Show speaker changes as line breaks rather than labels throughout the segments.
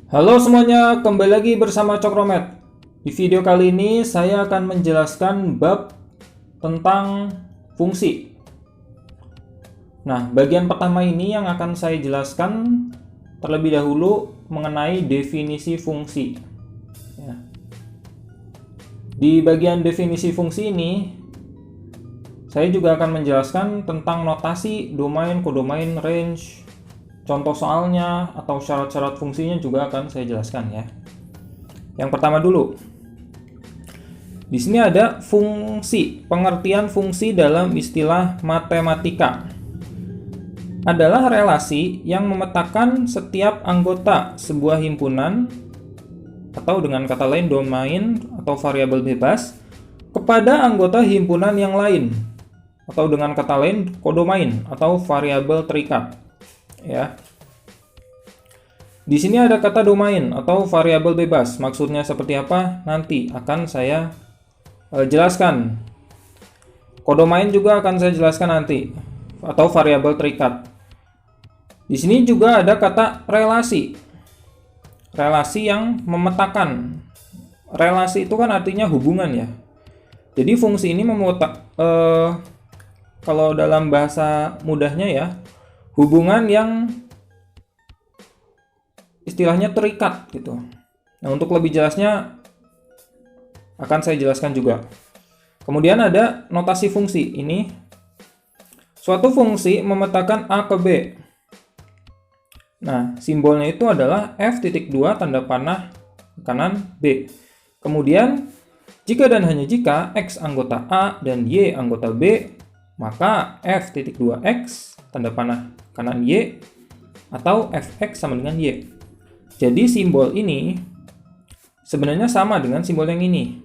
Halo semuanya, kembali lagi bersama Cokromet. Di video kali ini saya akan menjelaskan bab tentang fungsi. Nah, bagian pertama ini yang akan saya jelaskan terlebih dahulu mengenai definisi fungsi. Ya. Di bagian definisi fungsi ini, saya juga akan menjelaskan tentang notasi, domain, kodomain, range, contoh soalnya, atau syarat-syarat fungsinya juga akan saya jelaskan ya. Yang pertama dulu. Di sini ada fungsi. Pengertian fungsi dalam istilah matematika adalah relasi yang memetakan setiap anggota sebuah himpunan atau dengan kata lain domain atau variabel bebas kepada anggota himpunan yang lain atau dengan kata lain kodomain atau variabel terikat. Ya. Di sini ada kata domain atau variabel bebas. Maksudnya seperti apa? Nanti akan saya jelaskan. Kodomain juga akan saya jelaskan nanti atau variabel terikat. Di sini juga ada kata relasi. Relasi yang memetakan. Relasi itu kan artinya hubungan ya. Jadi fungsi ini kalau dalam bahasa mudahnya ya, hubungan yang istilahnya terikat gitu. Nah, untuk lebih jelasnya akan saya jelaskan juga. Kemudian ada notasi fungsi. Ini suatu fungsi memetakan A ke B. Nah, simbolnya itu adalah F.2 tanda panah kanan B. Kemudian jika dan hanya jika X anggota A dan Y anggota B, maka F.2X tanda panah kanan Y atau Fx sama dengan Y. Jadi simbol ini sebenarnya sama dengan simbol yang ini.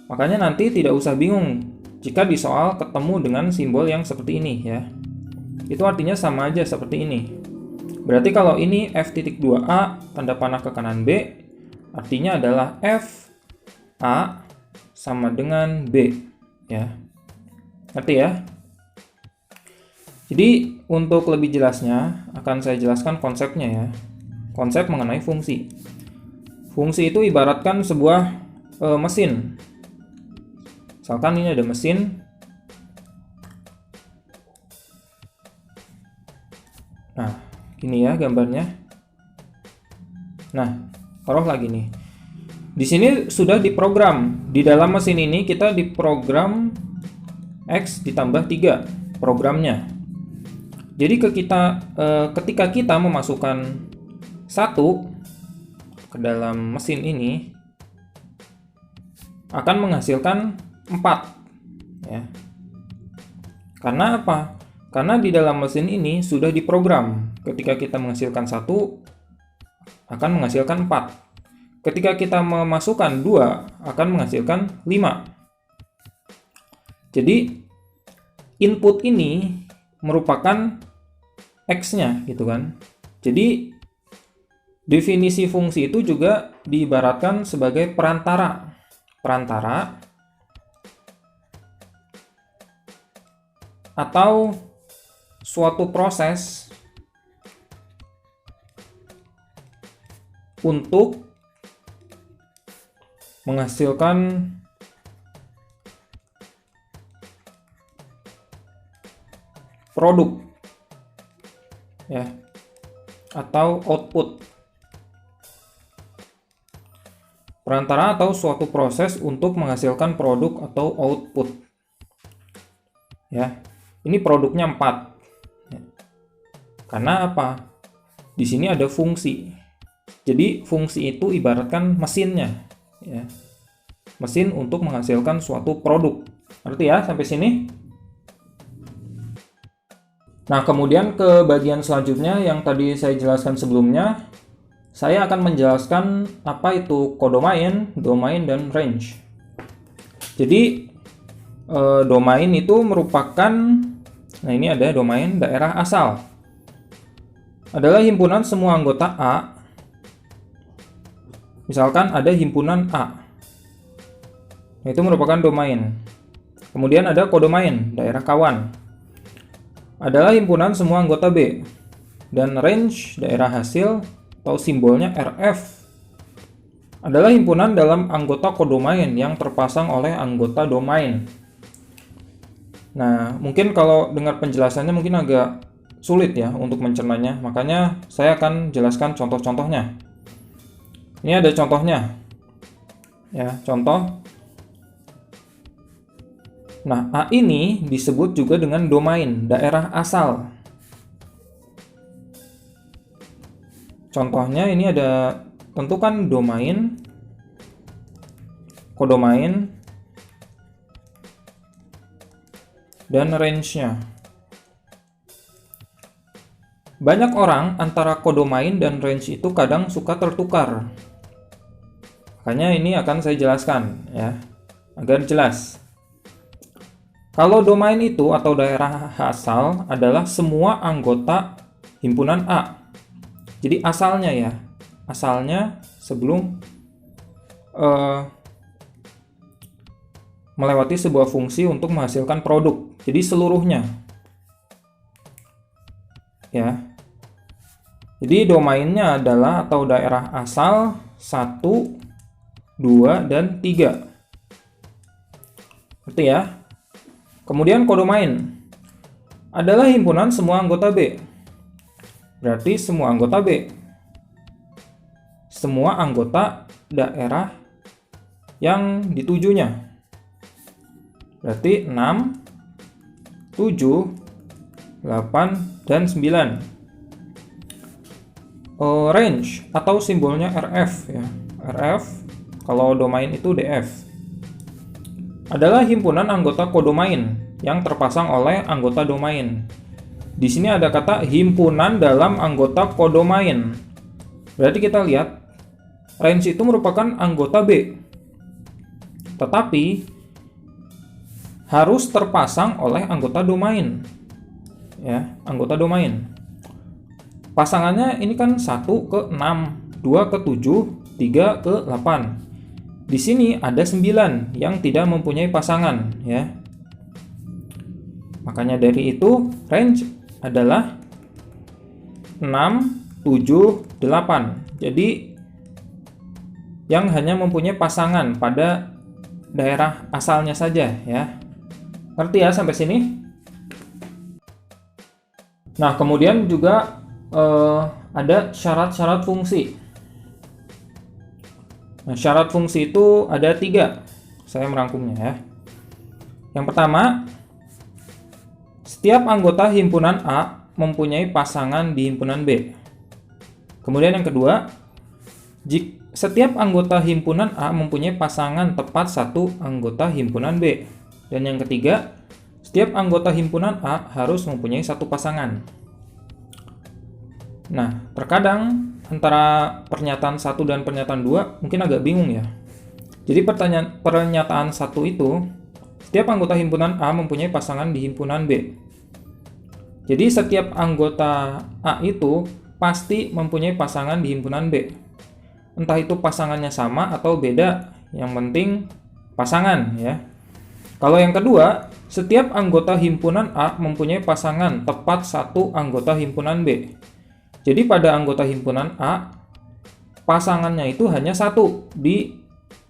Makanya nanti tidak usah bingung jika di soal ketemu dengan simbol yang seperti ini ya. Itu artinya sama aja seperti ini. Berarti kalau ini F.2A tanda panah ke kanan B, artinya adalah F A sama dengan B ya. Ngerti ya? Jadi untuk lebih jelasnya akan saya jelaskan konsepnya ya. Konsep mengenai fungsi. Fungsi itu ibaratkan sebuah mesin. Misalkan ini ada mesin. Nah, gini ya gambarnya. Nah, taruh lagi nih. Di sini sudah diprogram. Di dalam mesin ini kita diprogram X ditambah 3 programnya. Jadi ketika kita memasukkan 1 ke dalam mesin ini akan menghasilkan 4 ya. Karena apa? Karena di dalam mesin ini sudah diprogram. Ketika kita menghasilkan 1 akan menghasilkan 4. Ketika kita memasukkan 2 akan menghasilkan 5. Jadi input ini merupakan X-nya gitu kan. Jadi definisi fungsi itu juga diibaratkan sebagai perantara. Perantara atau suatu proses untuk menghasilkan produk ya atau output. Perantara atau suatu proses untuk menghasilkan produk atau output ya. Ini produknya 4 ya. Karena apa? Di sini ada fungsi. Jadi fungsi itu ibaratkan mesinnya ya. Mesin untuk menghasilkan suatu produk. Ngerti ya sampai sini? Nah, kemudian ke bagian selanjutnya yang tadi saya jelaskan sebelumnya, saya akan menjelaskan apa itu kodomain, domain, dan range. Jadi, domain itu merupakan, nah ini ada domain daerah asal. Adalah himpunan semua anggota A. Misalkan ada himpunan A. Itu merupakan domain. Kemudian ada kodomain, daerah kawan. Adalah himpunan semua anggota B. Dan range, daerah hasil, atau simbolnya RF adalah himpunan dalam anggota kodomain yang terpasang oleh anggota domain. Nah, mungkin kalau dengar penjelasannya mungkin agak sulit ya untuk mencernanya, makanya saya akan jelaskan contoh-contohnya. Ini ada contohnya. Ya, contoh. Nah, A ini disebut juga dengan domain, daerah asal. Contohnya ini ada, tentukan domain, kodomain, dan range-nya. Banyak orang antara kodomain dan range itu kadang suka tertukar. Makanya ini akan saya jelaskan ya, agar jelas. Kalau domain itu atau daerah asal adalah semua anggota himpunan A. Jadi asalnya ya, asalnya sebelum melewati sebuah fungsi untuk menghasilkan produk. Jadi seluruhnya. Ya. Jadi domainnya adalah atau daerah asal 1, 2, dan 3. Ngerti ya? Kemudian kodomain adalah himpunan semua anggota B. Berarti semua anggota B. Semua anggota daerah yang ditujunya. Berarti 6, 7, 8, dan 9. Range atau simbolnya RF ya. RF, kalau domain itu DF. Adalah himpunan anggota kodomain yang terpasang oleh anggota domain. Di sini ada kata himpunan dalam anggota kodomain. Berarti kita lihat range itu merupakan anggota B. Tetapi harus terpasang oleh anggota domain. Ya, anggota domain. Pasangannya ini kan 1 ke 6, 2 ke 7, 3 ke 8. Di sini ada 9 yang tidak mempunyai pasangan ya. Makanya dari itu range adalah 6, 7, 8. Jadi yang hanya mempunyai pasangan pada daerah asalnya saja ya. Ngerti ya sampai sini? Nah, kemudian juga ada syarat-syarat fungsi. Nah, syarat fungsi itu ada 3. Saya merangkumnya ya. Yang pertama, setiap anggota himpunan A mempunyai pasangan di himpunan B. Kemudian yang kedua, setiap anggota himpunan A mempunyai pasangan tepat satu anggota himpunan B. Dan yang ketiga, setiap anggota himpunan A harus mempunyai satu pasangan. Nah, terkadang antara pernyataan 1 dan pernyataan 2 mungkin agak bingung ya. Jadi pernyataan 1 itu, setiap anggota himpunan A mempunyai pasangan di himpunan B. Jadi setiap anggota A itu pasti mempunyai pasangan di himpunan B. Entah itu pasangannya sama atau beda, yang penting pasangan ya. Kalau yang kedua, setiap anggota himpunan A mempunyai pasangan tepat satu anggota himpunan B. Jadi pada anggota himpunan A, pasangannya itu hanya 1 di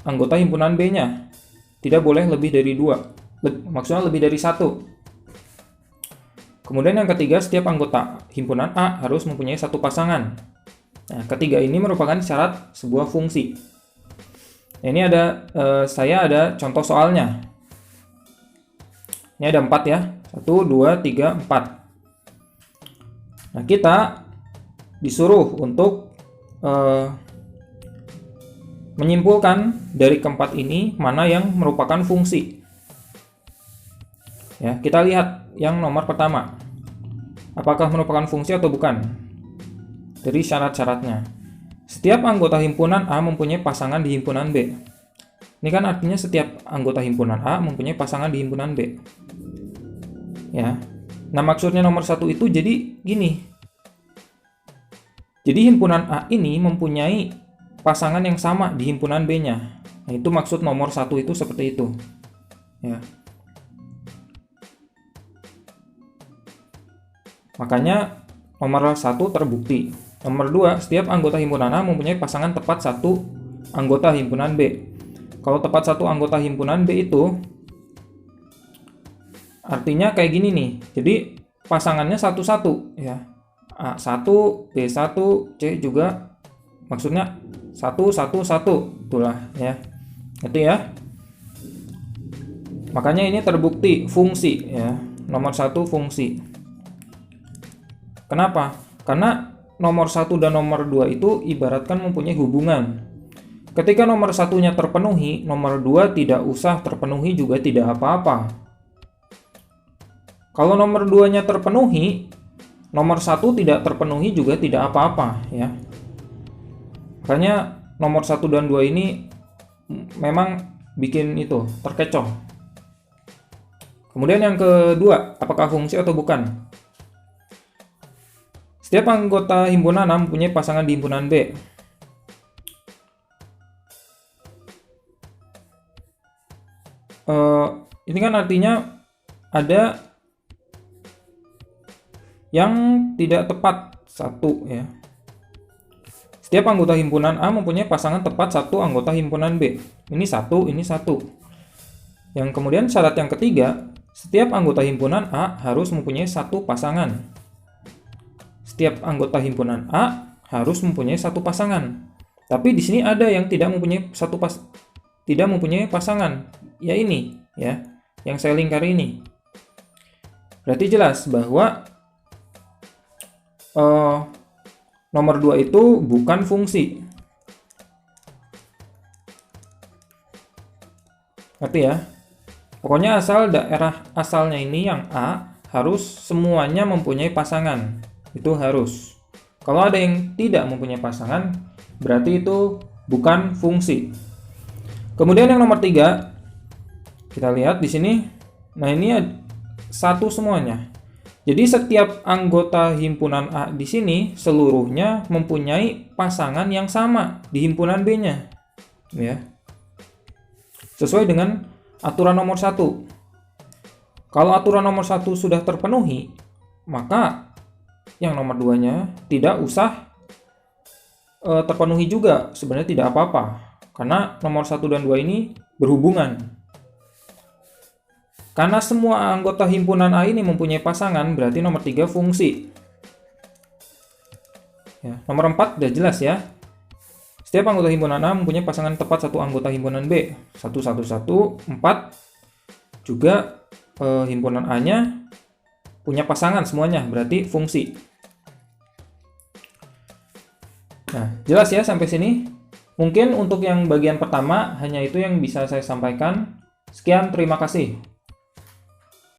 anggota himpunan B-nya. Tidak boleh lebih dari 2. Maksudnya lebih dari 1. Kemudian yang ketiga, setiap anggota himpunan A harus mempunyai satu pasangan. Nah, ketiga ini merupakan syarat sebuah fungsi. Nah, ini saya ada contoh soalnya. Ini ada 4 ya. 1, 2, 3, 4. Nah, kita disuruh untuk menyimpulkan dari keempat ini mana yang merupakan fungsi. Ya, kita lihat yang nomor pertama. Apakah merupakan fungsi atau bukan? Dari syarat-syaratnya. Setiap anggota himpunan A mempunyai pasangan di himpunan B. Ini kan artinya setiap anggota himpunan A mempunyai pasangan di himpunan B. Ya. Nah, maksudnya nomor 1 itu jadi gini. Jadi himpunan A ini mempunyai pasangan yang sama di himpunan B-nya. Nah, itu maksud nomor 1 itu seperti itu. Ya. Makanya nomor 1 terbukti. Nomor 2, setiap anggota himpunan A mempunyai pasangan tepat satu anggota himpunan B. Kalau tepat satu anggota himpunan B itu artinya kayak gini nih. Jadi pasangannya satu-satu ya. A1, B1, C juga maksudnya 1, 1, 1. Itulah ya. Itu ya. Makanya ini terbukti fungsi ya. Nomor 1 fungsi. Kenapa? Karena nomor 1 dan nomor 2 itu ibaratkan mempunyai hubungan. Ketika nomor satunya terpenuhi, nomor 2 tidak usah terpenuhi juga tidak apa-apa. Kalau nomor 2-nya terpenuhi, nomor 1 tidak terpenuhi juga tidak apa-apa ya. Makanya nomor 1 dan 2 ini memang bikin itu terkecoh. Kemudian yang kedua, apakah fungsi atau bukan? Setiap anggota himpunan A mempunyai pasangan di himpunan B. Ini kan artinya ada yang tidak tepat satu ya. Setiap anggota himpunan A mempunyai pasangan tepat satu anggota himpunan B. Ini satu, ini satu. Yang kemudian syarat yang ketiga, setiap anggota himpunan A harus mempunyai satu pasangan. Setiap anggota himpunan A harus mempunyai satu pasangan. Tapi di sini ada yang tidak mempunyai pasangan. Ya ini, ya, yang saya lingkar ini. Berarti jelas bahwa nomor 2 itu bukan fungsi. Ngerti ya? Pokoknya asal daerah asalnya ini yang A harus semuanya mempunyai pasangan. Itu harus. Kalau ada yang tidak mempunyai pasangan, berarti itu bukan fungsi. Kemudian yang nomor 3, kita lihat di sini. Nah, ini satu semuanya. Jadi setiap anggota himpunan A di sini seluruhnya mempunyai pasangan yang sama di himpunan B-nya. Ya. Sesuai dengan aturan nomor 1. Kalau aturan nomor 1 sudah terpenuhi, maka yang nomor 2-nya tidak usah terpenuhi juga. Sebenarnya tidak apa-apa. Karena nomor 1 dan 2 ini berhubungan. Karena semua anggota himpunan A ini mempunyai pasangan, berarti nomor 3 fungsi. Ya, nomor 4 udah jelas ya. Setiap anggota himpunan A mempunyai pasangan tepat satu anggota himpunan B. 1, 1, 1, 4. Juga himpunan A-nya punya pasangan semuanya, berarti fungsi. Nah, jelas ya sampai sini. Mungkin untuk yang bagian pertama hanya itu yang bisa saya sampaikan. Sekian, terima kasih.